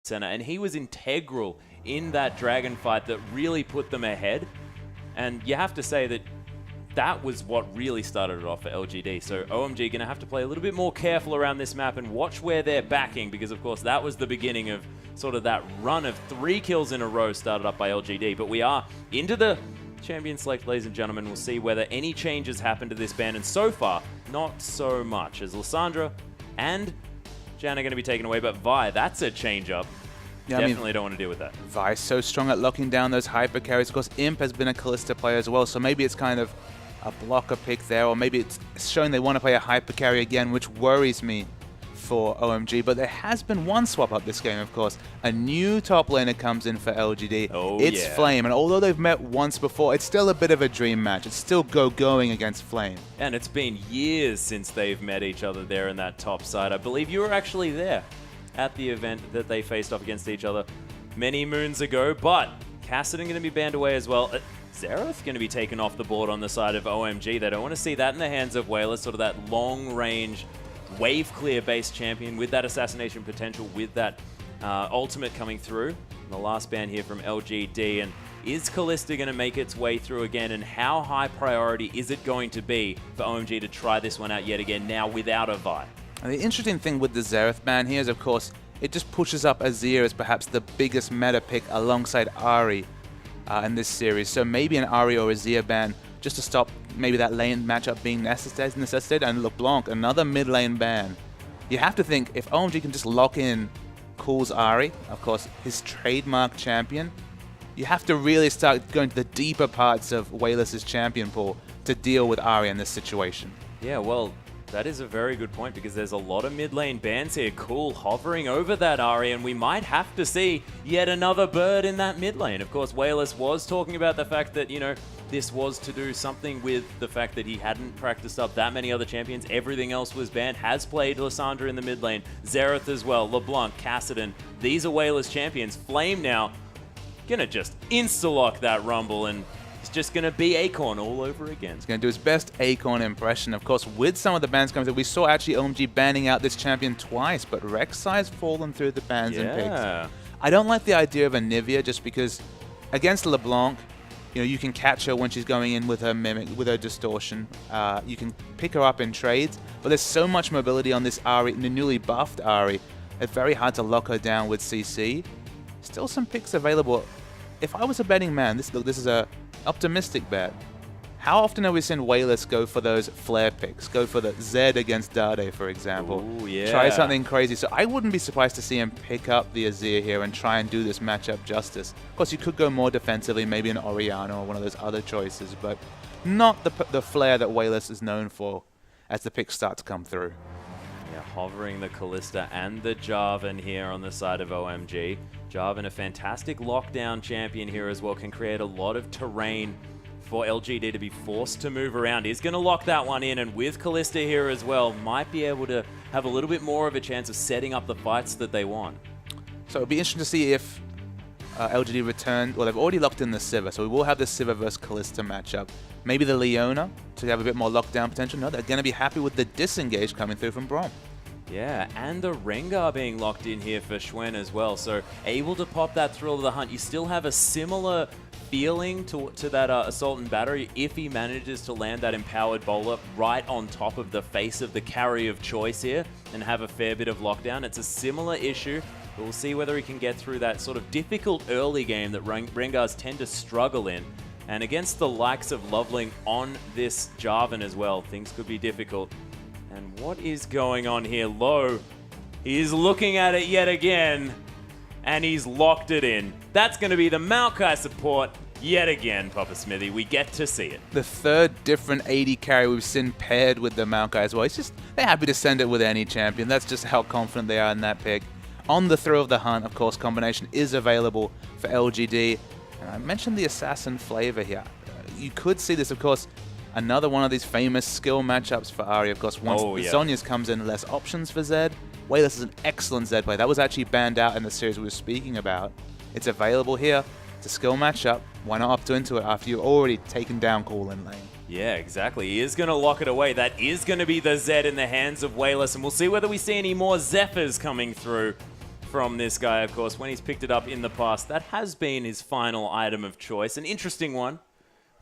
center, and he was integral in that Dragon fight that really put them ahead. And you have to say that that was what really started it off for LGD. So OMG going to have to play a little bit more careful around this map and watch where they're backing, because of course that was the beginning of sort of that run of 3 kills in a row started up by LGD. But we are into the champion select, ladies and gentlemen. We'll see whether any changes happen to this ban, and so far, not so much, as Lissandra and Jan are going to be taken away, but Vi, that's a change-up. Yeah, definitely don't want to deal with that. Vi's so strong at locking down those hyper carries. Of course, Imp has been a Kalista player as well, so maybe it's kind of a blocker pick there, or maybe it's showing they want to play a hyper carry again, which worries me for OMG. But there has been one swap up this game, of course. A new top laner comes in for LGD. Oh, it's yeah. Flame, and although they've met once before, it's still a bit of a dream match. It's still going against Flame. And it's been years since they've met each other there in that top side. I believe you were actually there at the event that they faced off against each other many moons ago, but Kassadin going to be banned away as well. Xerath going to be taken off the board on the side of OMG. They don't want to see that in the hands of Wayless, sort of that long-range, wave-clear-based champion with that assassination potential, with that ultimate coming through. And the last ban here from LGD, and is Kalista going to make its way through again, and how high priority is it going to be for OMG to try this one out yet again, now without a Vi? And the interesting thing with the Xerath ban here is, of course, it just pushes up Azir as perhaps the biggest meta pick alongside Ahri in this series. So maybe an Ahri or Azir ban just to stop maybe that lane matchup being necessitated. And LeBlanc, another mid lane ban. You have to think, if OMG can just lock in Cool's Ahri, of course, his trademark champion, you have to really start going to the deeper parts of Wayless's champion pool to deal with Ahri in this situation. Yeah, well, that is a very good point, because there's a lot of mid lane bans here. Cool hovering over that Ahri, and we might have to see yet another bird in that mid lane. Of course, Wayless was talking about the fact that, you know, this was to do something with the fact that he hadn't practiced up that many other champions. Everything else was banned. Has played Lissandra in the mid lane, Xerath as well, LeBlanc, Kassadin. These are Wayless champions. Flame now gonna just insta-lock that Rumble, and it's just going to be Acorn all over again. He's going to do his best Acorn impression. Of course, with some of the bans coming through, we saw actually OMG banning out this champion twice, but Rek'Sai's fallen through the bans and picks. I don't like the idea of a Nivea, just because against LeBlanc, you know, you can catch her when she's going in with her Mimic, with her Distortion. You can pick her up in trades, but there's so much mobility on this Ahri, the newly buffed Ahri. It's very hard to lock her down with CC. Still some picks available. If I was a betting man, this is a optimistic bet. How often have we seen Wayless go for those flare picks? Go for the Zed against Dade, for example. Ooh, yeah. Try something crazy. So I wouldn't be surprised to see him pick up the Azir here and try and do this matchup justice. Of course, you could go more defensively, maybe an Orianna or one of those other choices, but not the flare that Wayless is known for as the picks start to come through. Yeah, hovering the Kalista and the Jarvan here on the side of OMG. Jarvan, a fantastic lockdown champion here as well, can create a lot of terrain for LGD to be forced to move around. He's going to lock that one in, and with Kalista here as well, might be able to have a little bit more of a chance of setting up the fights that they want. So it'll be interesting to see if LGD returned. Well, they've already locked in the Sivir, so we will have the Sivir versus Kalista matchup. Maybe the Leona to have a bit more lockdown potential. No, they're going to be happy with the disengage coming through from Braum. Yeah, and the Rengar being locked in here for Xuen as well, so able to pop that Thrill of the Hunt. You still have a similar feeling to that Assault and Battery if he manages to land that Empowered Bowler right on top of the face of the carry of choice here and have a fair bit of lockdown. It's a similar issue, but we'll see whether he can get through that sort of difficult early game that Rengars tend to struggle in. And against the likes of Loveling on this Jarvan as well, things could be difficult. And what is going on here? Low, he's looking at it yet again, and he's locked it in. That's going to be the Maokai support yet again, Papa Smithy. We get to see it. The third different AD carry we've seen paired with the Maokai as well. It's just, they're happy to send it with any champion. That's just how confident they are in that pick. On the Thrill of the Hunt, of course, combination is available for LGD. And I mentioned the Assassin flavor here. You could see this, of course, another one of these famous skill matchups for Ahri. Of course, once Zhonya's comes in, less options for Zed. Wayless is an excellent Zed play. That was actually banned out in the series we were speaking about. It's available here. It's a skill matchup. Why not opt into it after you've already taken down Cool in lane? Yeah, exactly. He is going to lock it away. That is going to be the Zed in the hands of Wayless, and we'll see whether we see any more Zephyrs coming through from this guy, of course. When he's picked it up in the past, that has been his final item of choice. An interesting one,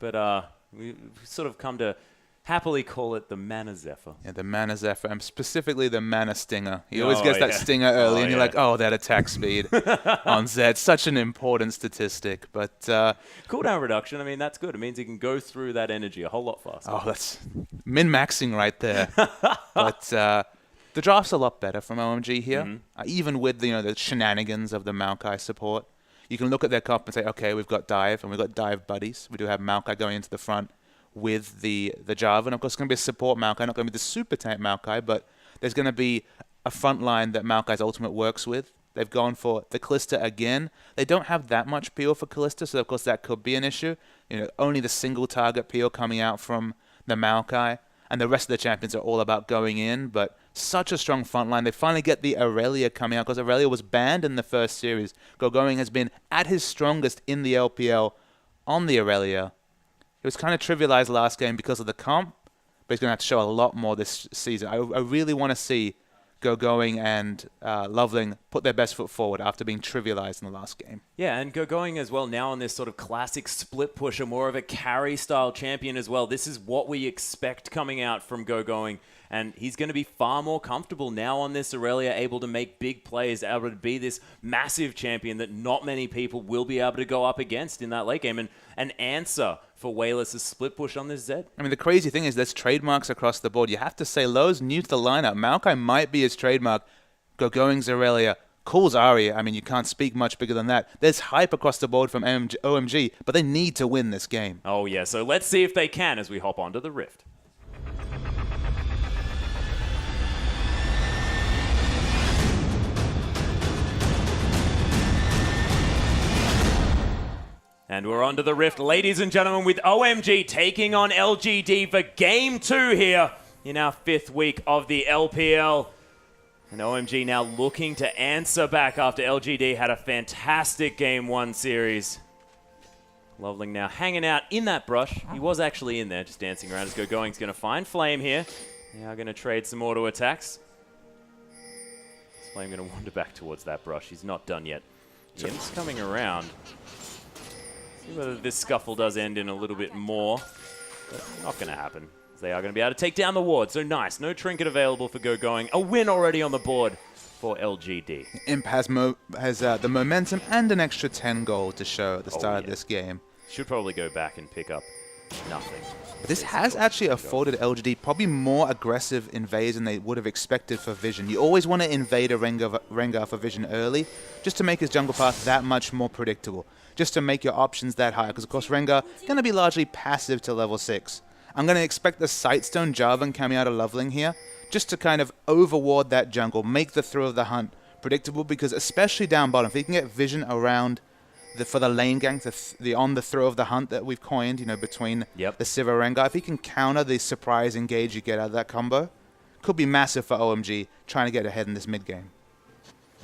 but we've sort of come to happily call it the Mana Zephyr. Yeah, the Mana Zephyr, and specifically the Mana Stinger. He always gets that Stinger early, and you're like, oh, that attack speed on Zed. Such an important statistic. But cooldown reduction, I mean, that's good. It means he can go through that energy a whole lot faster. Oh, that's min-maxing right there. But the draft's a lot better from OMG here, even with the shenanigans of the Maokai support. You can look at their comp and say, okay, we've got Dive, and we've got Dive buddies. We do have Maokai going into the front with the Java, and of course it's going to be a support Maokai, not going to be the super tank Maokai, but there's going to be a front line that Maokai's ultimate works with. They've gone for the Kalista again. They don't have that much peel for Kalista, so of course that could be an issue. Only the single target peel coming out from the Maokai, and the rest of the champions are all about going in, but such a strong front line. They finally get the Aurelia coming out, because Aurelia was banned in the first series. Gogoing has been at his strongest in the LPL on the Aurelia. It was kind of trivialized last game because of the comp, but he's going to have to show a lot more this season. I really want to see Gogoing and Loveling put their best foot forward after being trivialized in the last game. Yeah, and Gogoing as well now on this sort of classic split pusher, more of a carry-style champion as well. This is what we expect coming out from Gogoing, and he's going to be far more comfortable now on this Aurelia, able to make big plays, able to be this massive champion that not many people will be able to go up against in that late game, and an answer for Wayless' split push on this Zed. I mean, the crazy thing is there's trademarks across the board. You have to say Lowe's new to the lineup. Maokai might be his trademark. Gogoing's Aurelia. Cool's Aria. I mean, you can't speak much bigger than that. There's hype across the board from OMG, but they need to win this game. Oh, yeah. So let's see if they can as we hop onto the Rift. And we're on to the Rift, ladies and gentlemen, with OMG taking on LGD for Game 2 here in our 5th week of the LPL. And OMG now looking to answer back after LGD had a fantastic Game 1 series. Loveling now hanging out in that brush. He was actually in there, just dancing around as Gogoing's going to find Flame here. Now going to trade some auto attacks. Is Flame going to wander back towards that brush? He's not done yet. Yim's coming around. See whether this scuffle does end in a little bit more, but not going to happen. They are going to be able to take down the ward, so nice. No trinket available for Gogoing. A win already on the board for LGD. Imp has the momentum and an extra 10 gold to show at the start of this game. Should probably go back and pick up nothing. But this has actually afforded LGD probably more aggressive invades than they would have expected for Vision. You always want to invade a Rengar for Vision early, just to make his jungle path that much more predictable. Just to make your options that high, because of course Rengar going to be largely passive to level 6. I'm going to expect the Sightstone Jarvan coming out of Loveling here, just to kind of overward that jungle, make the throw of the hunt predictable, because especially down bottom, if he can get Vision around for the lane gank, on the throw of the hunt that we've coined, between the Sivir Rengar, if he can counter the surprise engage you get out of that combo, could be massive for OMG trying to get ahead in this mid game.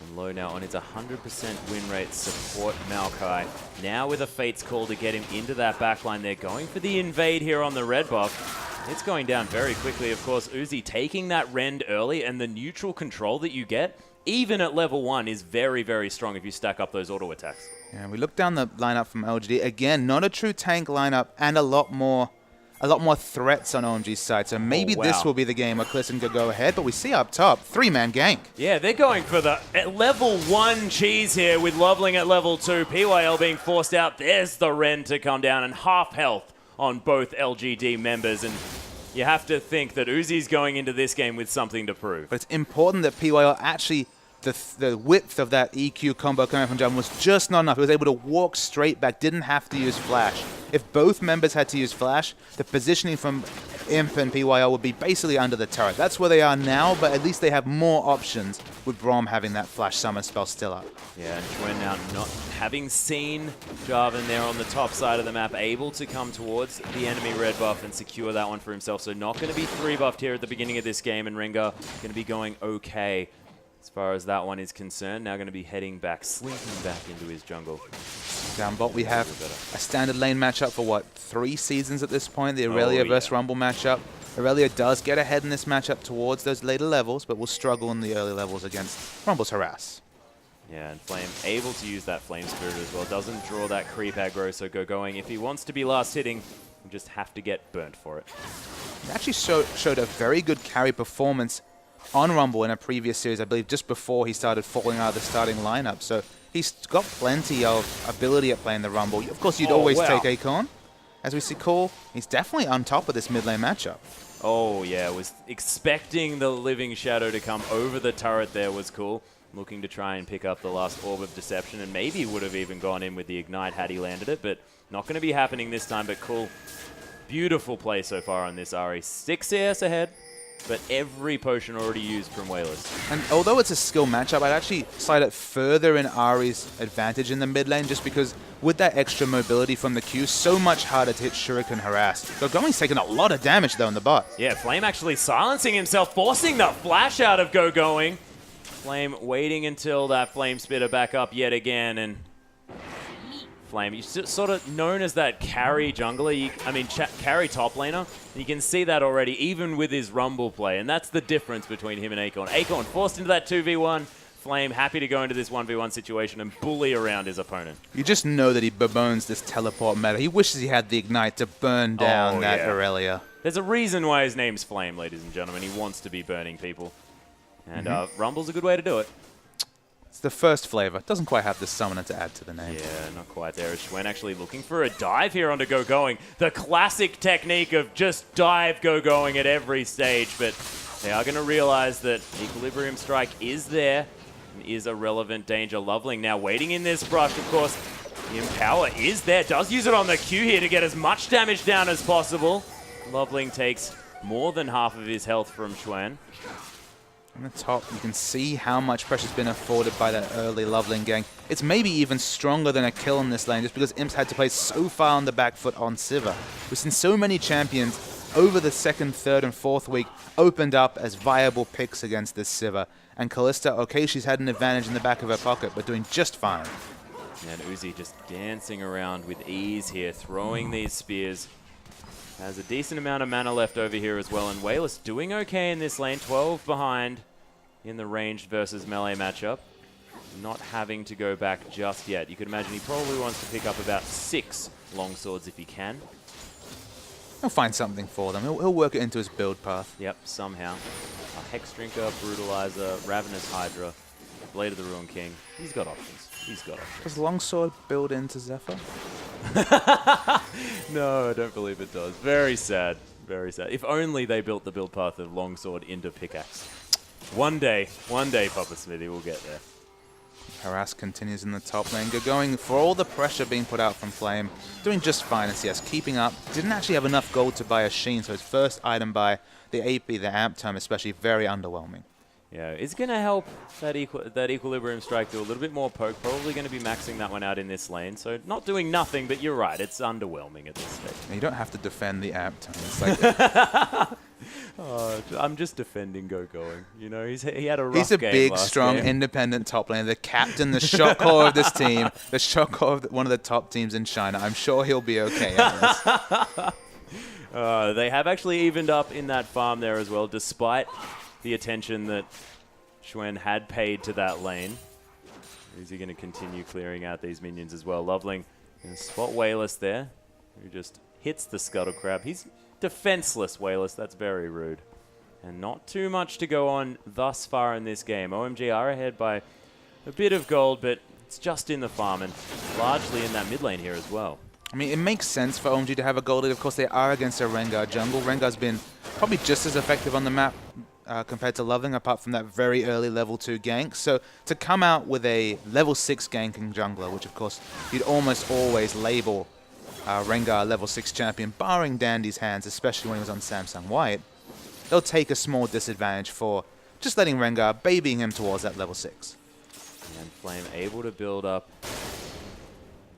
And Low now on its 100% win rate support Maokai. Now with a Fate's Call to get him into that backline. They're going for the invade here on the red buff. It's going down very quickly, of course. Uzi taking that rend early, and the neutral control that you get, even at level 1, is very, very strong if you stack up those auto attacks. Yeah, we look down the lineup from LGD. Again, not a true tank lineup, and a lot more threats on OMG's side. So maybe this will be the game where Clissen could go ahead. But we see up top, 3-man gank. Yeah, they're going for the level 1 cheese here with Loveling at level 2. PYL being forced out. There's the Ren to come down, and half health on both LGD members. And you have to think that Uzi's going into this game with something to prove. But it's important that PYL actually, the width of that EQ combo coming from Jarvan was just not enough. He was able to walk straight back, didn't have to use Flash. If both members had to use Flash, the positioning from Imp and PYL would be basically under the turret. That's where they are now, but at least they have more options with Braum having that Flash summon spell still up. Yeah, and Chuen now not having seen Jarvan there on the top side of the map, able to come towards the enemy red buff and secure that one for himself. So not going to be 3-buffed here at the beginning of this game, and Rengar going to be going okay as far as that one is concerned. Now going to be heading back, slinking back into his jungle. Down bot, we have a standard lane matchup for, 3 seasons at this point? The Aurelia versus Rumble matchup. Aurelia does get ahead in this matchup towards those later levels, but will struggle in the early levels against Rumble's Harass. Yeah, and Flame able to use that Flame Spirit as well. Doesn't draw that creep aggro, so going. If he wants to be last hitting, he'll just have to get burnt for it. He actually showed a very good carry performance on Rumble in a previous series, I believe, just before he started falling out of the starting lineup. So he's got plenty of ability at playing the Rumble. Of course, you'd always take Acorn. As we see Cool, he's definitely on top of this mid lane matchup. Oh, yeah, was expecting the Living Shadow to come over the turret there was Cool. Looking to try and pick up the last Orb of Deception, and maybe would have even gone in with the Ignite had he landed it, but not going to be happening this time. But Cool, beautiful play so far on this Ahri. 6 CS ahead, but every potion already used from Wayless. And although it's a skill matchup, I'd actually slide it further in Ahri's advantage in the mid lane, just because with that extra mobility from the Q, so much harder to hit Shuriken harass. Gogoing's taking a lot of damage though in the bot. Yeah, Flame actually silencing himself, forcing the flash out of Gogoing. Flame waiting until that Flame Spitter back up yet again, and Flame, he's sort of known as that carry jungler, carry top laner. You can see that already, even with his Rumble play, and that's the difference between him and Acorn. Acorn forced into that 2v1, Flame happy to go into this 1v1 situation and bully around his opponent. You just know that he bemoans this teleport meta. He wishes he had the Ignite to burn down that Aurelia. There's a reason why his name's Flame, ladies and gentlemen. He wants to be burning people. And Rumble's a good way to do it. It's the first flavor. Doesn't quite have the summoner to add to the name. Yeah, not quite there. Schwen actually looking for a dive here onto Gogoing. The classic technique of just dive Gogoing at every stage. But they are going to realize that Equilibrium Strike is there. And is a relevant danger. Loveling now waiting in this brush, of course. The Empower is there. Does use it on the Q here to get as much damage down as possible. Loveling takes more than half of his health from Schwen. On the top, you can see how much pressure's been afforded by that early Loveling gang. It's maybe even stronger than a kill in this lane, just because Imps had to play so far on the back foot on Sivir. We've seen so many champions over the second, third, and fourth week opened up as viable picks against this Sivir. And Kalista, okay, she's had an advantage in the back of her pocket, but doing just fine. And Uzi just dancing around with ease here, throwing these spears. Has a decent amount of mana left over here as well, and Wayless doing okay in this lane, 12 behind in the ranged versus melee matchup. Not having to go back just yet. You could imagine he probably wants to pick up about 6 longswords if he can. He'll find something for them. He'll work it into his build path. Yep, somehow. A Hex Drinker, Brutalizer, Ravenous Hydra, Blade of the Ruin King. He's got options. He's got options. Does Longsword build into Zephyr? No, I don't believe it does. Very sad. Very sad. If only they built the build path of Longsword into Pickaxe. One day, Papa Smithy will get there. Harass continues in the top lane. Going for all the pressure being put out from Flame. Doing just fine in CS. Keeping up. Didn't actually have enough gold to buy a Sheen, so his first item buy, the AP, the amp time especially, very underwhelming. Yeah, it's going to help that Equilibrium Strike do a little bit more poke. Probably going to be maxing that one out in this lane. So not doing nothing, but you're right. It's underwhelming at this stage. You don't have to defend the amp time. It's like I'm just defending Gogoing. You know, he had a rough game. He's a big, strong, game. independent top laner. The captain, the shot caller of this team. The shot caller of one of the top teams in China. I'm sure he'll be okay at this. They have actually evened up in that farm there as well, despite the attention that Schwen had paid to that lane. Is he going to continue clearing out these minions as well? Loveling going to spot Wayless there, who just hits the Scuttle Crab. He's defenseless, Wayless. That's very rude. And not too much to go on thus far in this game. OMG are ahead by a bit of gold, but it's just in the farm and largely in that mid lane here as well. I mean, it makes sense for OMG to have a gold lead. Of course, they are against a Rengar jungle. Rengar's been probably just as effective on the map compared to Loveling, apart from that very early level 2 gank. So to come out with a level 6 ganking jungler, which of course you'd almost always label Rengar level 6 champion, barring Dandy's hands, especially when he was on Samsung White, they'll take a small disadvantage for just letting Rengar, babying him towards that level 6. And Flame able to build up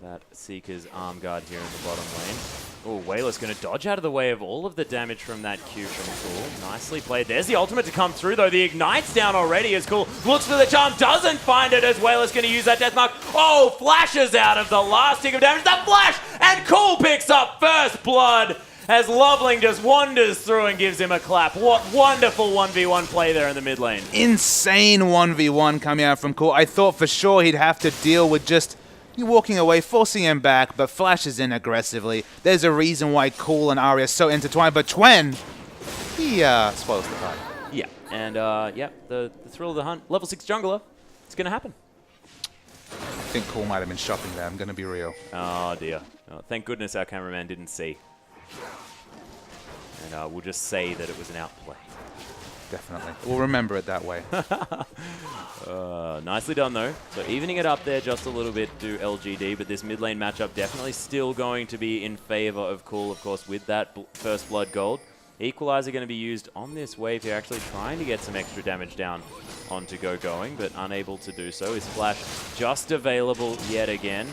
that Seeker's arm guard here in the bottom lane. Oh, Wayless going to dodge out of the way of all of the damage from that Q from Cool. Nicely played. There's the ultimate to come through, though. The Ignite's down already as Cool looks for the charm, doesn't find it as Wayless going to use that death mark. Oh, flashes out of the last tick of damage. The flash! And Cool picks up first blood. as Loveling just wanders through and gives him a clap. What wonderful 1v1 play there in the mid lane. Insane 1v1 coming out from Cool. I thought for sure he'd have to deal with just walking away, forcing him back, but flashes in aggressively. There's a reason why Cool and Ari are so intertwined, but Twen, he spoils the party. Yeah, and yeah, the thrill of the hunt. Level 6 jungler, it's going to happen. I think Cool might have been shopping there, I'm going to be real. Oh dear. Oh, thank goodness our cameraman didn't see. And we'll just say that it was an outplay. Definitely. We'll remember it that way. Nicely done, though. So evening it up there just a little bit to LGD, but this mid lane matchup definitely still going to be in favor of Cool, of course, with that first blood gold. Equalizer going to be used on this wave here, actually trying to get some extra damage down onto Going, but unable to do so. His flash just available yet again.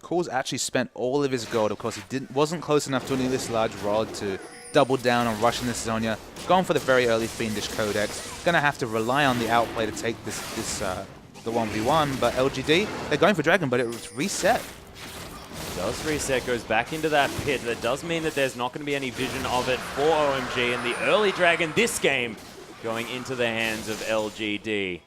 Cool's actually spent all of his gold. Of course, he wasn't close enough to this large rod to double down on rushing this Zhonya. Going for the very early Fiendish Codex. Going to have to rely on the outplay to take the 1v1, but LGD, they're going for Dragon, but it was reset. Does reset, goes back into that pit. That does mean that there's not going to be any vision of it for OMG, and the early Dragon this game going into the hands of LGD.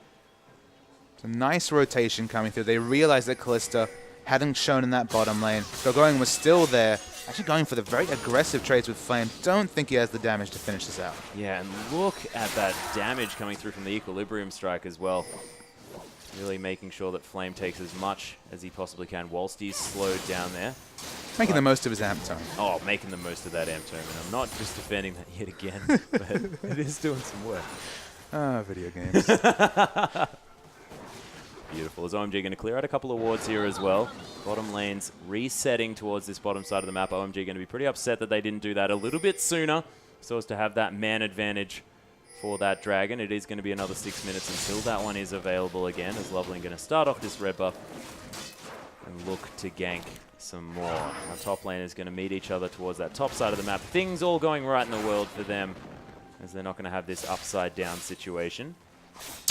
It's a nice rotation coming through. They realized that Kalista hadn't shown in that bottom lane. Going was still there, actually going for the very aggressive trades with Flame. Don't think he has the damage to finish this out. Yeah, and look at that damage coming through from the Equilibrium Strike as well. Really making sure that Flame takes as much as he possibly can whilst he's slowed down there. Making the most of his amp tone. Oh, making the most of that amp tone. And I'm not just defending that yet again, but it is doing some work. Video games. Beautiful. Is OMG going to clear out a couple of wards here as well? Bottom lane's resetting towards this bottom side of the map. OMG going to be pretty upset that they didn't do that a little bit sooner so as to have that man advantage for that Dragon. It is going to be another 6 minutes until that one is available again, as Loveling going to start off this red buff and look to gank some more. Our top lane is going to meet each other towards that top side of the map. Things all going right in the world for them, as they're not going to have this upside down situation.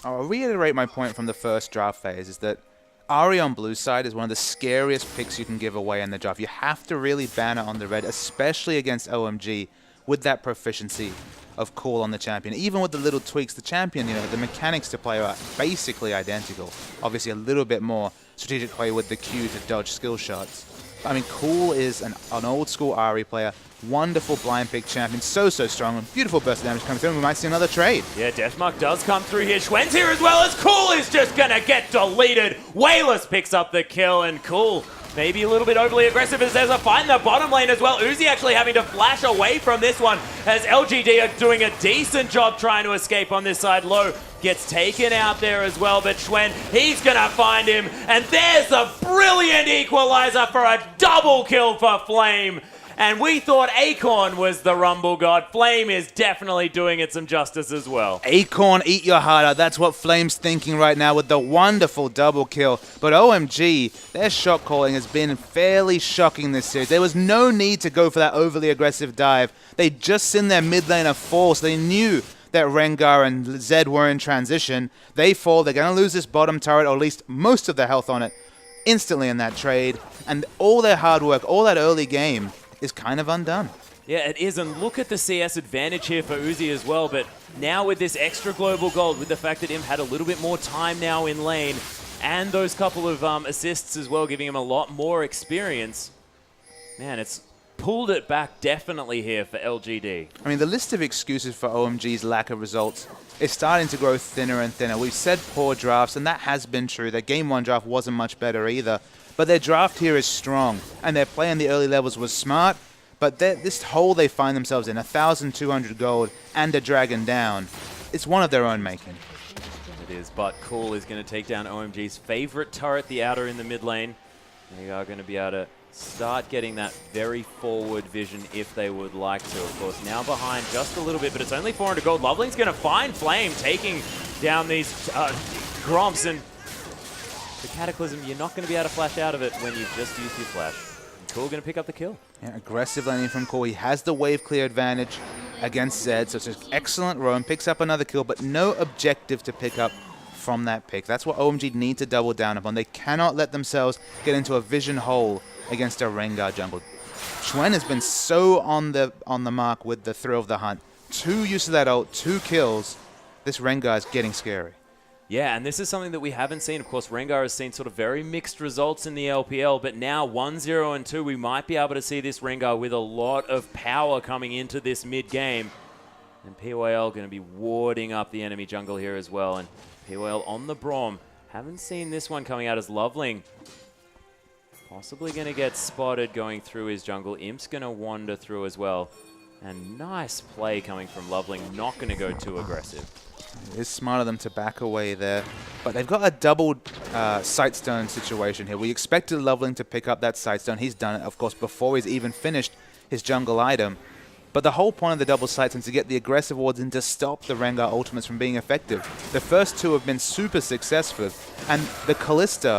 I'll reiterate my point from the first draft phase, is that Ari on blue side is one of the scariest picks you can give away in the draft. You have to really ban it on the red, especially against OMG, with that proficiency of Cool on the champion. Even with the little tweaks, the champion, the mechanics to play are basically identical. Obviously a little bit more strategic play with the Q to dodge skill shots. I mean, Cool is an old school Ari player. Wonderful blind pick champion, so strong, and beautiful burst of damage coming through, and we might see another trade. Yeah, Deathmark does come through here. Schwen's here as well, as Cool is just gonna get deleted. Wayless picks up the kill, and Cool maybe a little bit overly aggressive as there's a fight in the bottom lane as well. Uzi actually having to flash away from this one, as LGD are doing a decent job trying to escape on this side. Low gets taken out there as well, but Schwen, he's gonna find him, and there's a brilliant equalizer for a double kill for Flame. And we thought Acorn was the Rumble God. Flame is definitely doing it some justice as well. Acorn, eat your heart out. That's what Flame's thinking right now with the wonderful double kill. But OMG, their shot calling has been fairly shocking this series. There was no need to go for that overly aggressive dive. They'd just seen their mid laner fall, so they knew that Rengar and Zed were in transition. They fall. They're going to lose this bottom turret, or at least most of their health on it, instantly in that trade. And all their hard work, all that early game, is kind of undone. Yeah, it is, and look at the CS advantage here for Uzi as well, but now with this extra global gold, with the fact that Imp had a little bit more time now in lane, and those couple of assists as well, giving him a lot more experience, man, it's pulled it back definitely here for LGD. I mean, the list of excuses for OMG's lack of results is starting to grow thinner and thinner. We've said poor drafts, and that has been true. Their Game 1 draft wasn't much better either. But their draft here is strong, and their play in the early levels was smart, but this hole they find themselves in, 1,200 gold and a Dragon down, it's one of their own making. It is, but Cool is going to take down OMG's favorite turret, the outer in the mid lane. They are going to be able to start getting that very forward vision if they would like to. Of course, now behind just a little bit, but it's only 400 gold. Loveling's going to find Flame taking down these Gromps, and the Cataclysm, you're not going to be able to flash out of it when you've just used your flash. Cool going to pick up the kill. Yeah, aggressive laning from Cool. He has the wave clear advantage against Zed, so it's an excellent roam. Picks up another kill, but no objective to pick up from that pick. That's what OMG need to double down upon. They cannot let themselves get into a vision hole against a Rengar jungle. Schwen has been so on the mark with the thrill of the hunt. 2 use of that ult, 2 kills. This Rengar is getting scary. Yeah, and this is something that we haven't seen. Of course, Rengar has seen sort of very mixed results in the LPL, but now 1-0 and 2, we might be able to see this Rengar with a lot of power coming into this mid-game. And PYL going to be warding up the enemy jungle here as well. And PYL on the Braum. Haven't seen this one coming out as Loveling. Possibly going to get spotted going through his jungle. Imp's going to wander through as well. And nice play coming from Loveling. Not going to go too aggressive. It is smart of them to back away there. But they've got a doubled Sightstone situation here. We expected Loveling to pick up that Sightstone. He's done it, of course, before he's even finished his jungle item. But the whole point of the double Sightstone is to get the aggressive wards in to stop the Rengar ultimates from being effective. The first 2 have been super successful. And the Kalista,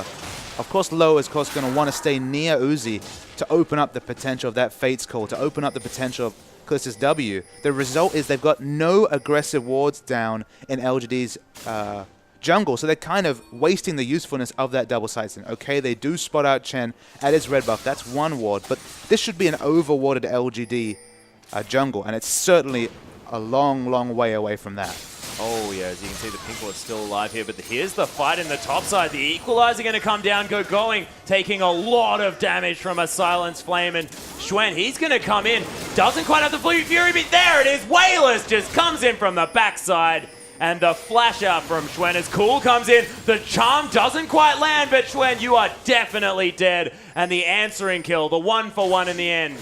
of course, Low is, of course, going to want to stay near Uzi to open up the potential of that Fate's Call, to open up the potential of Kalista's W. The result is they've got no aggressive wards down in LGD's jungle, so they're kind of wasting the usefulness of that double Sightstone. Okay, they do spot out Chen at his red buff. That's 1 ward, but this should be an over-warded LGD jungle, and it's certainly a long, long way away from that. Oh yeah, as you can see, the pink ward's still alive here, but here's the fight in the top side. The equalizer going to come down, going, taking a lot of damage from a Silence Flame, and Schwen, he's going to come in. Doesn't quite have the Fury, but there it is. Wayless just comes in from the backside, and the flash out from Schwen as Cool comes in. The charm doesn't quite land, but Schwen, you are definitely dead, and the answering kill, the 1-for-1 in the end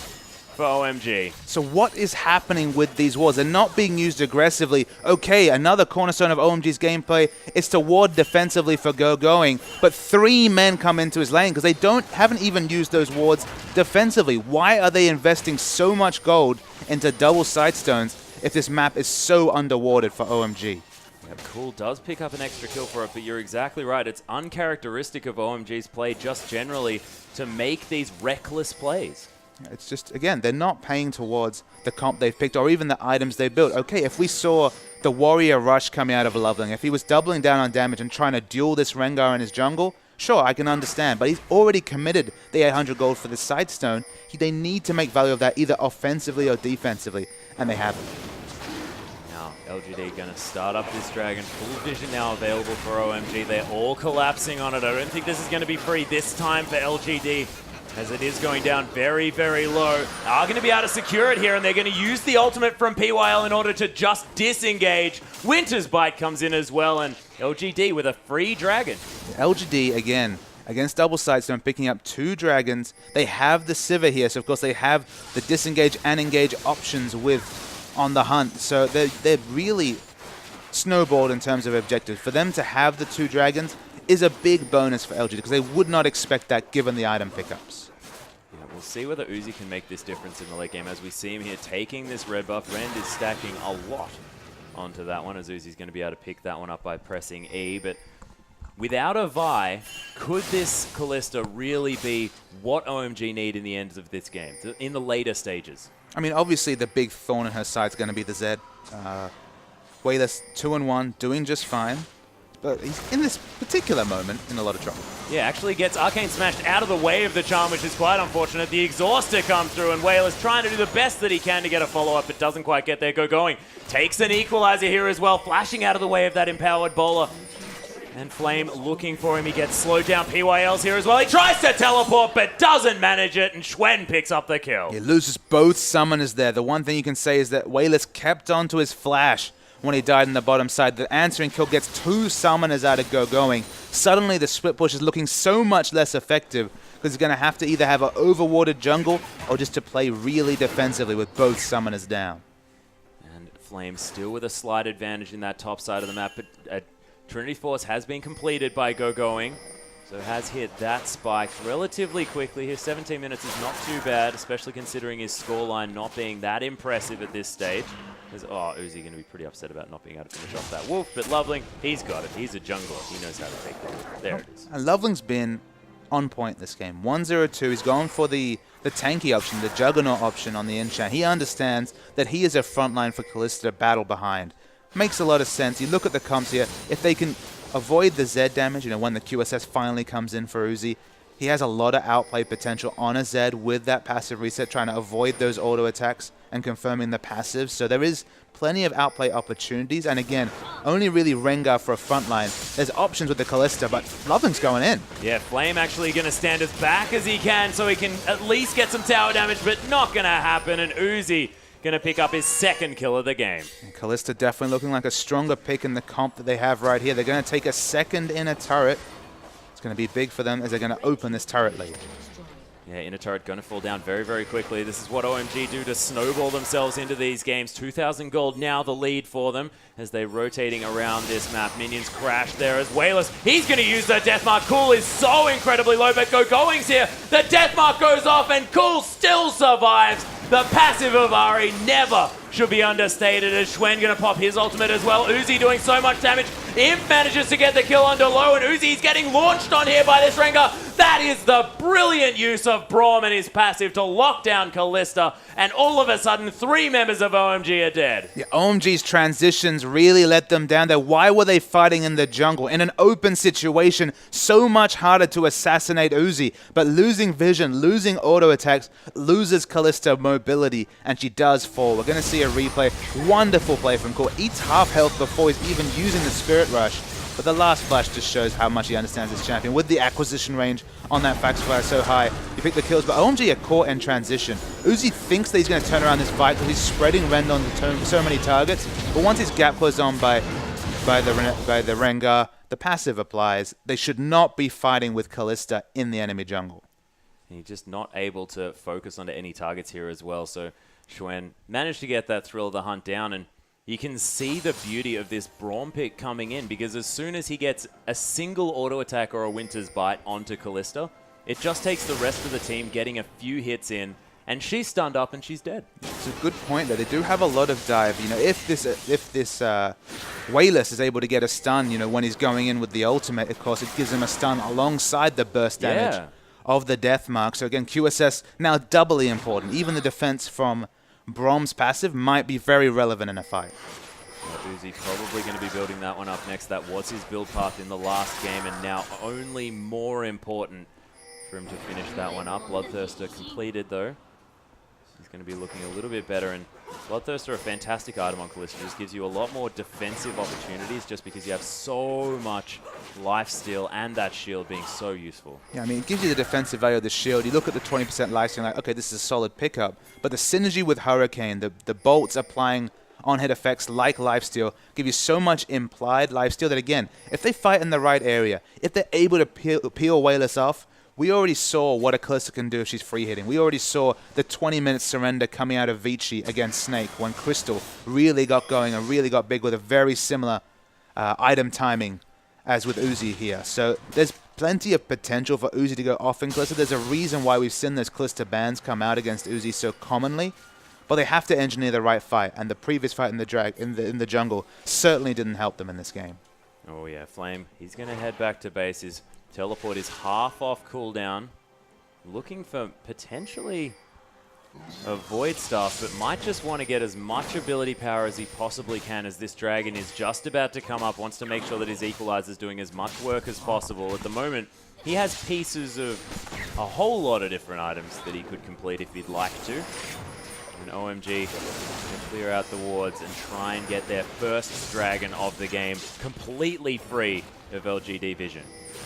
for OMG. So what is happening with these wards? They're not being used aggressively. Okay, another cornerstone of OMG's gameplay is to ward defensively for going, but 3 men come into his lane because they haven't even used those wards defensively. Why are they investing so much gold into double Sightstones if this map is so underwarded for OMG? Yeah, Cool does pick up an extra kill for it, but you're exactly right. It's uncharacteristic of OMG's play just generally to make these reckless plays. It's just, again, they're not paying towards the comp they've picked or even the items they built. Okay, if we saw the Warrior Rush coming out of Loveling, if he was doubling down on damage and trying to duel this Rengar in his jungle, sure, I can understand. But he's already committed the 800 gold for the Sightstone. They need to make value of that either offensively or defensively, and they haven't. Now, LGD going to start up this Dragon. Full vision now available for OMG. They're all collapsing on it. I don't think this is going to be free this time for LGD, as it is going down very, very low. Are going to be able to secure it here, and they're going to use the ultimate from PYL in order to just disengage. Winter's Bite comes in as well, and LGD with a free Dragon. LGD, again, against double Sightstone, picking up 2 dragons. They have the Sivir here, so of course they have the disengage and engage options with on the hunt. So they're really snowballed in terms of objectives. For them to have the 2 dragons is a big bonus for LGD because they would not expect that given the item pickups. Yeah, we'll see whether Uzi can make this difference in the late game as we see him here taking this red buff. Rend is stacking a lot onto that one as Uzi's going to be able to pick that one up by pressing E, but without a Vi, could this Kalista really be what OMG need in the end of this game, in the later stages? I mean, obviously the big thorn in her side is going to be the Zed. Wayless 2-1, doing just fine. But he's, in this particular moment, in a lot of trouble. Yeah, actually gets Arcane smashed out of the way of the charm, which is quite unfortunate. The Exhauster comes through, and Wayless trying to do the best that he can to get a follow-up, but doesn't quite get there. Going. Takes an Equalizer here as well, flashing out of the way of that Empowered Bowler. And Flame looking for him. He gets slowed down. PYL's here as well. He tries to teleport, but doesn't manage it, and Schwen picks up the kill. He loses both summoners there. The one thing you can say is that Wayless kept onto his flash when he died in the bottom side. The answering kill gets 2 summoners out of going. Suddenly the split push is looking so much less effective because he's going to have to either have an overwarded jungle or just to play really defensively with both summoners down. And Flame still with a slight advantage in that top side of the map, but Trinity Force has been completed by going. So has hit that spike relatively quickly. His 17 minutes is not too bad, especially considering his scoreline not being that impressive at this stage. Uzi going to be pretty upset about not being able to finish off that Wolf, but Loveling, he's got it. He's a jungler. He knows how to take that. There it is. And Loveling's been on point this game. 1-0-2. He's gone for the tanky option, the Juggernaut option on the enchant. He understands that he is a frontline for Kalista to battle behind. Makes a lot of sense. You look at the comps here. If they can avoid the Z damage, when the QSS finally comes in for Uzi, He has a lot of outplay potential on a Zed with that passive reset, trying to avoid those auto attacks and confirming the passive. So there is plenty of outplay opportunities. And again, only really Rengar for a front line. There's options with the Kalista, but Loving's going in. Yeah, Flame actually going to stand as back as he can so he can at least get some tower damage, but not going to happen. And Uzi going to pick up his second kill of the game. And Kalista definitely looking like a stronger pick in the comp that they have right here. They're going to take a second inner turret. It's going to be big for them as they're going to open this turret lead. Yeah, inner turret going to fall down very, very quickly. This is what OMG do to snowball themselves into these games. 2,000 gold now the lead for them as they're rotating around this map. Minions crash there as Wayless. He's going to use the death mark. Cool is so incredibly low, but Going's here. The death mark goes off and Cool still survives. The passive of Ari never should be understated as Schwen going to pop his ultimate as well. Uzi doing so much damage. Imp manages to get the kill under low, and Uzi's getting launched on here by this Rengar. That is the brilliant use of Braum and his passive to lock down Kalista, and all of a sudden, 3 members of OMG are dead. Yeah, OMG's transitions really let them down there. Why were they fighting in the jungle? In an open situation, so much harder to assassinate Uzi, but losing vision, losing auto attacks, loses Kalista mobility, and she does fall. We're going to see a replay. Wonderful play from Core. Eats half health before he's even using the Spirit Rush. But the last flash just shows how much he understands this champion. With the acquisition range on that Faxfire so high, you pick the kills. But OMG are caught in transition. Uzi thinks that he's going to turn around this fight because he's spreading Rend on so many targets. But once his gap closed on by the Rengar, the passive applies. They should not be fighting with Kalista in the enemy jungle. He's just not able to focus onto any targets here as well. So Schwen managed to get that Thrill of the Hunt down, and you can see the beauty of this Braum pick coming in, because as soon as he gets a single auto attack or a Winter's Bite onto Kalista, it just takes the rest of the team getting a few hits in, and she's stunned up and she's dead. It's a good point there. They do have a lot of dive. You know, if this Wayless is able to get a stun, you know, when he's going in with the ultimate, of course, it gives him a stun alongside the burst damage of the death mark. So again, QSS now doubly important. Even the defense from Braum's passive might be very relevant in a fight. Yeah, Uzi probably going to be building that one up next. That was his build path in the last game, and now only more important for him to finish that one up. Bloodthirster completed though. He's going to be looking a little bit better, and Bloodthirster, a fantastic item on Kalista, just gives you a lot more defensive opportunities just because you have so much lifesteal and that shield being so useful. Yeah, I mean, it gives you the defensive value of the shield. You look at the 20% lifesteal, like, okay, this is a solid pickup. But the synergy with Hurricane, the bolts applying on-hit effects like lifesteal, give you so much implied lifesteal that, again, if they fight in the right area, if they're able to peel Wayless off, we already saw what a Kalista can do if she's free hitting. We already saw the 20-minute surrender coming out of Vici against Snake when Crystal really got going and really got big with a very similar item timing as with Uzi here. So there's plenty of potential for Uzi to go off in Kalista. There's a reason why we've seen those Kalista bans come out against Uzi so commonly. But they have to engineer the right fight, and the previous fight in the jungle certainly didn't help them in this game. Oh yeah, Flame, he's going to head back to base. His teleport is half off cooldown. Looking for potentially a Void Staff, but might just want to get as much ability power as he possibly can, as this dragon is just about to come up. Wants to make sure that his Equalizer is doing as much work as possible. At the moment, he has pieces of a whole lot of different items that he could complete if he'd like to. And OMG can clear out the wards and try and get their first dragon of the game completely free of LGD vision.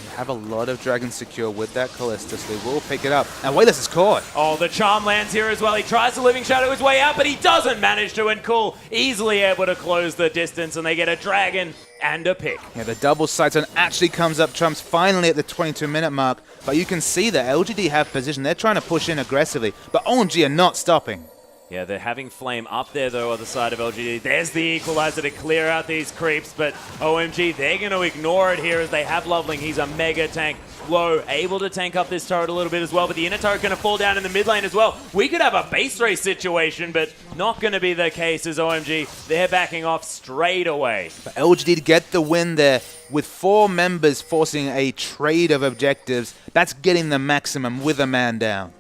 They have a lot of dragons secure with that Kalista, so they will pick it up. And Wayless is caught. Oh, the charm lands here as well. He tries to Living Shadow his way out, but he doesn't manage to, and Cool easily able to close the distance, and they get a dragon and a pick. Yeah, the double sight zone actually comes up trumps finally at the 22-minute mark, but you can see that LGD have position. They're trying to push in aggressively, but OMG are not stopping. Yeah, they're having Flame up there, though, on the side of LGD. There's the Equalizer to clear out these creeps, but OMG, they're going to ignore it here as they have Loveling. He's a mega tank. Low, able to tank up this turret a little bit as well, but the inner turret going to fall down in the mid lane as well. We could have a base race situation, but not going to be the case as OMG, they're backing off straight away. But LGD to get the win there with 4 members forcing a trade of objectives. That's getting the maximum with a man down.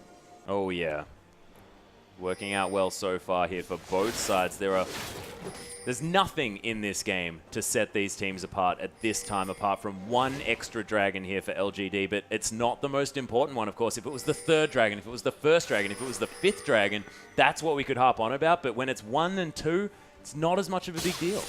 Oh, yeah. Working out well so far here for both sides. There are There's nothing in this game to set these teams apart at this time, apart from one extra dragon here for LGD, but it's not the most important one, of course. If it was the third dragon, if it was the first dragon, if it was the fifth dragon, that's what we could harp on about, but when it's 1 and 2, it's not as much of a big deal.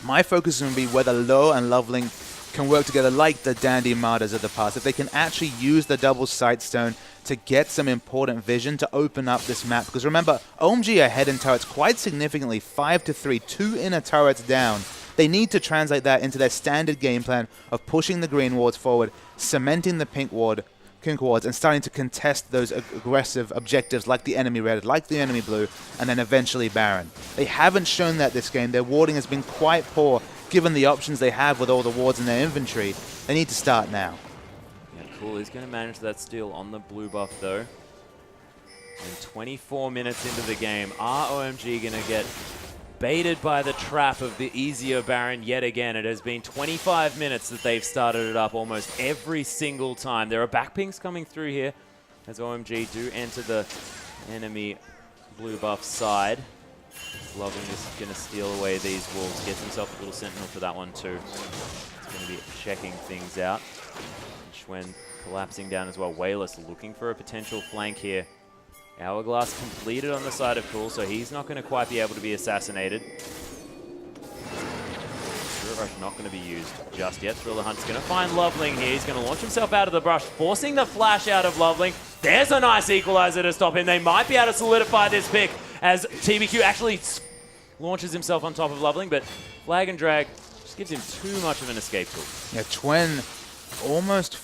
My focus is going to be whether Low and Loveling can work together like the Dandy Martyrs of the past. If they can actually use the double Sightstone to get some important vision to open up this map. Because remember, OMG are ahead in turrets quite significantly, 5-3, 2 inner turrets down. They need to translate that into their standard game plan of pushing the green wards forward, cementing the pink wards, and starting to contest those aggressive objectives like the enemy red, like the enemy blue, and then eventually Baron. They haven't shown that this game. Their warding has been quite poor, given the options they have with all the wards in their inventory. They need to start now. Yeah, cool. He's going to manage that steal on the blue buff, though. And 24 minutes into the game, are OMG going to get baited by the trap of the easier Baron yet again? It has been 25 minutes that they've started it up almost every single time. There are backpings coming through here as OMG do enter the enemy blue buff side. Loving is going to steal away these wolves. Gets himself a little sentinel for that one too. He's going to be checking things out. Schwen collapsing down as well. Wayless looking for a potential flank here. Hourglass completed on the side of Cool, so he's not going to quite be able to be assassinated. Spirit Rush not going to be used just yet. Thriller Hunt's going to find Loveling here. He's going to launch himself out of the brush, forcing the flash out of Loveling. There's a nice equalizer to stop him. They might be able to solidify this pick as TBQ actually launches himself on top of Loveling, but Flag and Drag just gives him too much of an escape tool. Yeah, Twen almost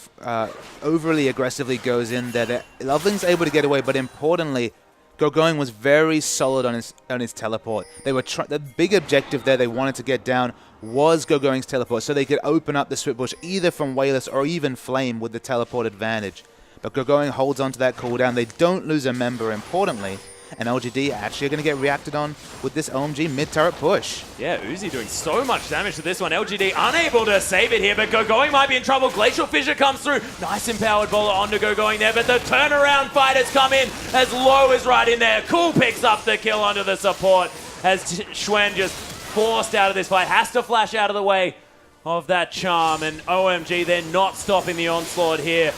overly aggressively goes in there. Loveling's able to get away, but importantly, Gogoing was very solid on his teleport. They were the big objective there they wanted to get down was Gogoing's teleport, so they could open up the Switchbush either from Wayless or even Flame with the teleport advantage. But Gogoing holds onto that cooldown. They don't lose a member, importantly. And LGD actually are going to get reacted on with this OMG mid-turret push. Yeah, Uzi doing so much damage to this one. LGD unable to save it here, but Gogoing might be in trouble. Glacial Fissure comes through. Nice empowered bowler onto Gogoing there, but the turnaround fighters come in as Low is right in there. Cool picks up the kill onto the support as Schwen just forced out of this fight. Has to flash out of the way of that charm, and OMG, they're not stopping the onslaught here.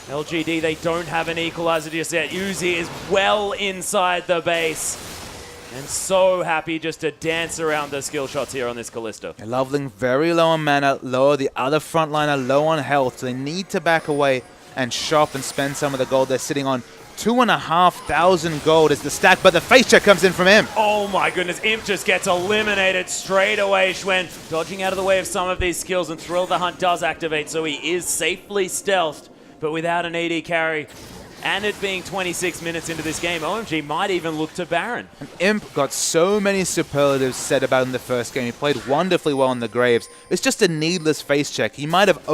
LGD, they don't have an equalizer just yet. Uzi is well inside the base. And so happy just to dance around the skill shots here on this Kalista. Loveling very low on mana, lower the other frontliner, low on health. So they need to back away and shop and spend some of the gold. They're sitting on 2,500 gold as the stack, but the face check comes in from Imp. Oh my goodness, Imp just gets eliminated straight away. Schwen dodging out of the way of some of these skills, and Thrill the Hunt does activate, so he is safely stealthed. But without an AD carry, and it being 26 minutes into this game, OMG might even look to Baron. And Imp got so many superlatives said about him in the first game. He played wonderfully well in the Graves. It's just a needless face check. He might have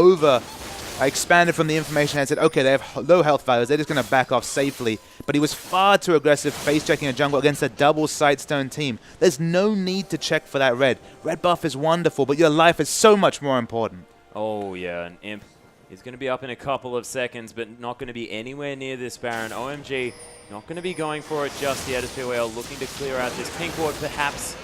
expanded from the information and said, okay, they have low health values, they're just going to back off safely. But he was far too aggressive face checking a jungle against a double Sightstone team. There's no need to check for that red. Red buff is wonderful, but your life is so much more important. Oh yeah, and Imp is going to be up in a couple of seconds, but not going to be anywhere near this Baron. OMG not going to be going for it just yet as POL looking to clear out this pink ward perhaps.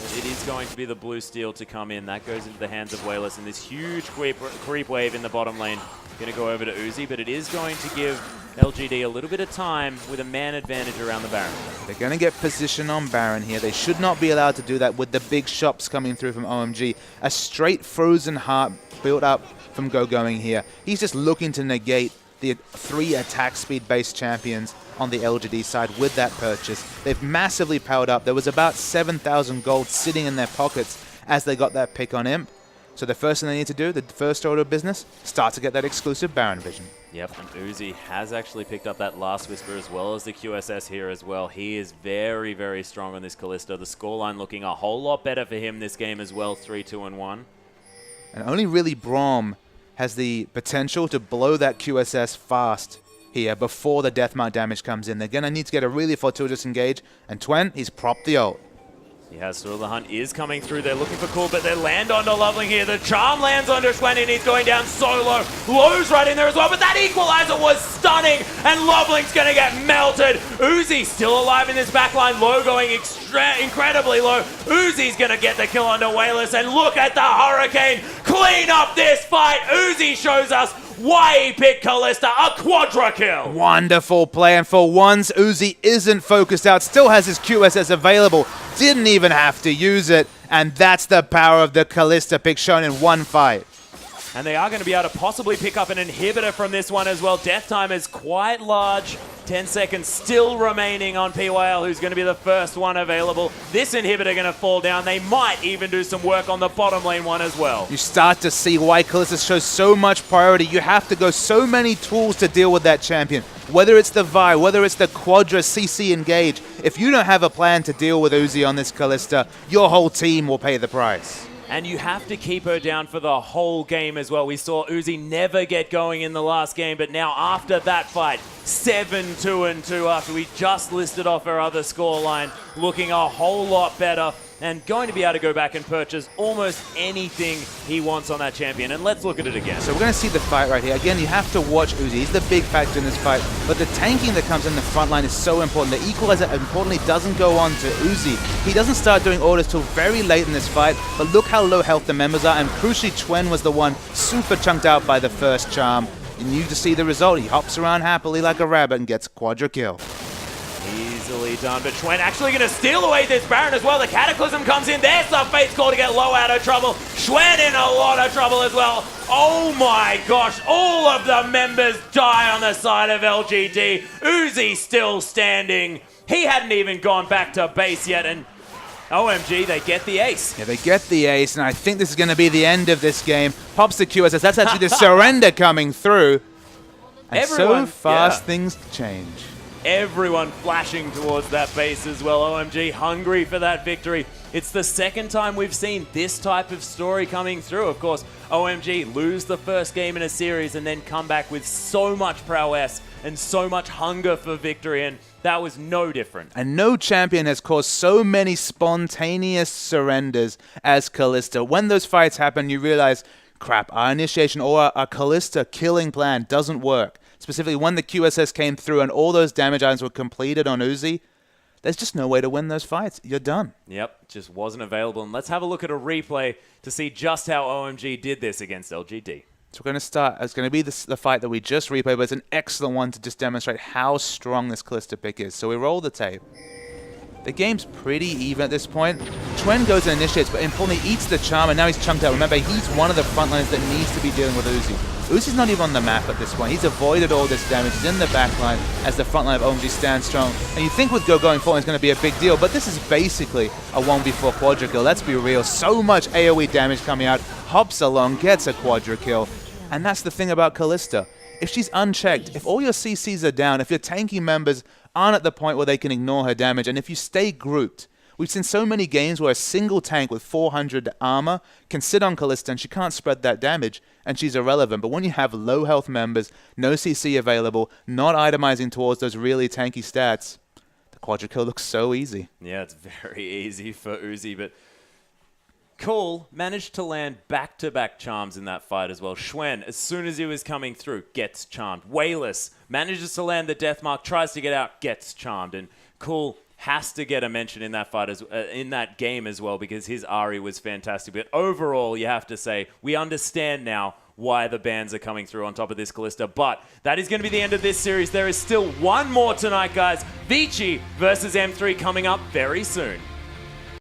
But it is going to be the blue steel to come in. That goes into the hands of Wayless, and this huge creep wave in the bottom lane going to go over to Uzi, but it is going to give LGD a little bit of time with a man advantage around the Baron. They're going to get position on Baron here. They should not be allowed to do that with the big shops coming through from OMG. A straight frozen heart built up from Gogoing here. He's just looking to negate the 3 attack speed based champions on the LGD side with that purchase. They've massively powered up. There was about 7,000 gold sitting in their pockets as they got that pick on Imp. So the first thing they need to do, the first order of business, start to get that exclusive Baron vision. Yep, and Uzi has actually picked up that Last Whisper as well as the QSS here as well. He is very, very strong on this Kalista. The scoreline looking a whole lot better for him this game as well, 3-2-1. And only really Braum has the potential to blow that QSS fast here before the deathmark damage comes in. They're going to need to get a really fortuitous engage. And Twen, he's propped the ult. He has Thrill of the Hunt is coming through. They're looking for Cool, but they land onto Loveling here. The charm lands onto Schwen, and he's going down so low. Low's right in there as well, but that equalizer was stunning, and Loveling's going to get melted. Uzi still alive in this backline. Low going incredibly low. Uzi's going to get the kill onto Wayless, and look at the Hurricane clean up this fight. Uzi shows us why he picked Kalista, a quadra kill. Wonderful play, and for once, Uzi isn't focused out, still has his QSS available, didn't even have to use it, and that's the power of the Kalista pick shown in one fight. And they are going to be able to possibly pick up an inhibitor from this one as well. Death time is quite large. 10 seconds still remaining on PYL, who's going to be the first one available. This inhibitor going to fall down. They might even do some work on the bottom lane one as well. You start to see why Kalista shows so much priority. You have to go so many tools to deal with that champion. Whether it's the Vi, whether it's the Quadra CC engage. If you don't have a plan to deal with Uzi on this Kalista, your whole team will pay the price. And you have to keep her down for the whole game as well. We saw Uzi never get going in the last game, but now after that fight, 7-2-2 after we just listed off her other scoreline, looking a whole lot better and going to be able to go back and purchase almost anything he wants on that champion. And let's look at it again. So we're going to see the fight right here. Again, you have to watch Uzi. He's the big factor in this fight, but the tanking that comes in the front line is so important. The equalizer, importantly, doesn't go on to Uzi. He doesn't start doing orders till very late in this fight, but look how low health the members are, and crucially, Chwen was the one super chunked out by the first charm. And you just see the result. He hops around happily like a rabbit and gets quadra kill. Easily done, but Schwen actually going to steal away this Baron as well. The Cataclysm comes in. There's the Fate's Call to get Low out of trouble. Schwen in a lot of trouble as well. Oh my gosh, all of the members die on the side of LGD. Uzi still standing. He hadn't even gone back to base yet, and OMG, they get the ace. Yeah, they get the ace, and I think this is going to be the end of this game. Pops the QSS. That's actually the surrender coming through. And so fast things change. Everyone flashing towards that base as well. OMG hungry for that victory. It's the second time we've seen this type of story coming through. Of course, OMG lose the first game in a series and then come back with so much prowess and so much hunger for victory, and that was no different. And no champion has caused so many spontaneous surrenders as Kalista. When those fights happen, you realize, crap, our initiation or our Kalista killing plan doesn't work. Specifically, when the QSS came through and all those damage items were completed on Uzi, there's just no way to win those fights. You're done. Yep, just wasn't available. And let's have a look at a replay to see just how OMG did this against LGD. So we're going to start. It's going to be the fight that we just replayed, but it's an excellent one to just demonstrate how strong this Kalista pick is. So we roll the tape. The game's pretty even at this point. Chwen goes and initiates, but importantly eats the charm, and now he's chunked out. Remember, he's one of the frontliners that needs to be dealing with Uzi. Uzi's not even on the map at this point. He's avoided all this damage. He's in the backline as the frontline of OMG stands strong. And you think with Go going forward it's going to be a big deal, but this is basically a 1v4 quadra kill. Let's be real. So much AoE damage coming out. Hops along, gets a quadra kill. And that's the thing about Kalista. If she's unchecked, if all your CCs are down, if your tanky members aren't at the point where they can ignore her damage, and if you stay grouped, we've seen so many games where a single tank with 400 armor can sit on Kalista and she can't spread that damage, and she's irrelevant. But when you have low health members, no CC available, not itemizing towards those really tanky stats, the quadra kill looks so easy. Yeah, it's very easy for Uzi, but Cool managed to land back-to-back charms in that fight as well. Schwen, as soon as he was coming through, gets charmed. Wayless manages to land the death mark, tries to get out, gets charmed. And Cool has to get a mention in that fight, in that game as well, because his Ari was fantastic. But overall, you have to say, we understand now why the bans are coming through on top of this Kalista. But that is going to be the end of this series. There is still one more tonight, guys. Vici versus M3 coming up very soon.